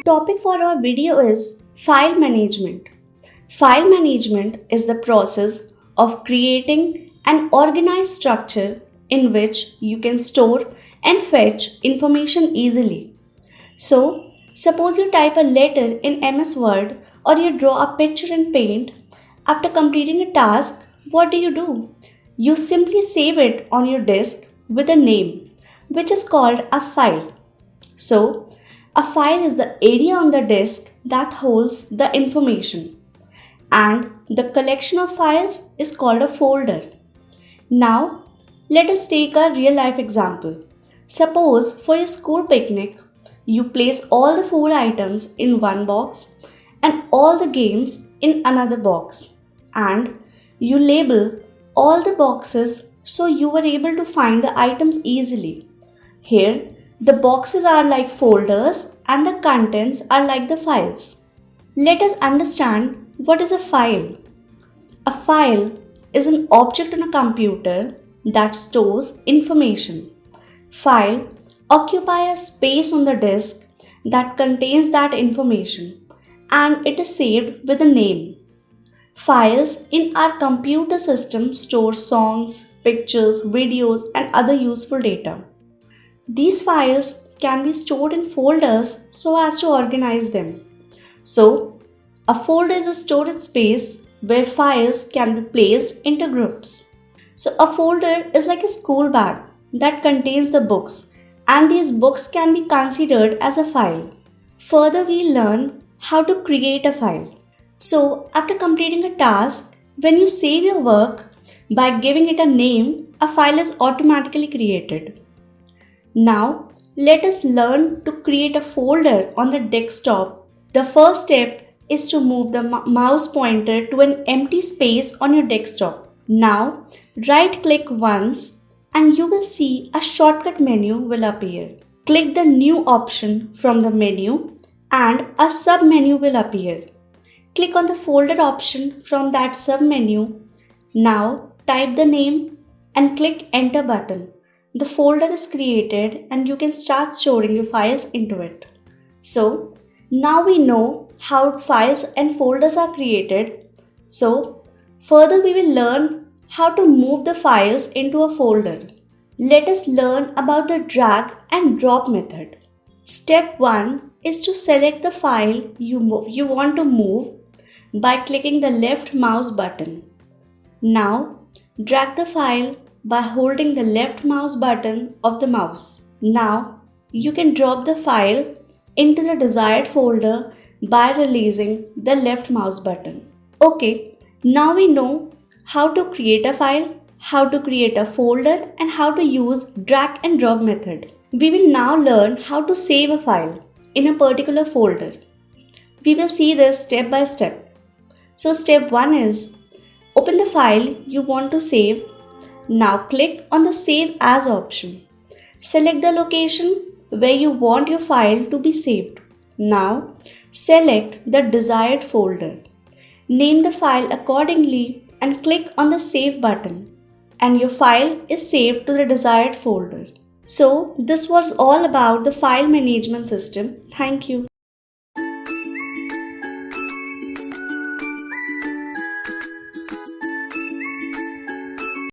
Topic for our video is file management. File management is the process of creating an organized structure in which you can store and fetch information easily. So, suppose you type a letter in MS Word or you draw a picture in Paint. After completing a task, what do? You simply save it on your disk with a name, which is called a file. So, a file is the area on the disk that holds the information, and the collection of files is called a folder. Now, let us take a real life example. Suppose for your school picnic, you place all the food items in one box and all the games in another box, and you label all the boxes so you were able to find the items easily. Here, the boxes are like folders and the contents are like the files. Let us understand what is a file. A file is an object on a computer that stores information. File occupy a space on the disk that contains that information and it is saved with a name. Files in our computer system store songs, pictures, videos and other useful data. These files can be stored in folders so as to organize them. So, a folder is a storage space where files can be placed into groups. So, a folder is like a school bag that contains the books, and these books can be considered as a file. Further, we learn how to create a file. So, after completing a task, when you save your work by giving it a name, a file is automatically created. Now, let us learn to create a folder on the desktop. The first step is to move the mouse pointer to an empty space on your desktop. Now, right-click once and you will see a shortcut menu will appear. Click the New option from the menu and a sub-menu will appear. Click on the Folder option from that sub-menu. Now, type the name and click Enter button. The folder is created and you can start storing your files into it. So, now we know how files and folders are created. So, further we will learn how to move the files into a folder. Let us learn about the drag and drop method. Step 1 is to select the file you want to move by clicking the left mouse button. Now, drag the file by holding the left mouse button of the mouse. Now, you can drop the file into the desired folder by releasing the left mouse button. Okay, now we know how to create a file, how to create a folder, and how to use drag and drop method. We will now learn how to save a file in a particular folder. We will see this step by step. So step 1 is open the file you want to save. Now click on the Save As option. Select the location where you want your file to be saved. Now select the desired folder. Name the file accordingly and click on the Save button, and your file is saved to the desired folder. So this was all about the file management system. Thank you.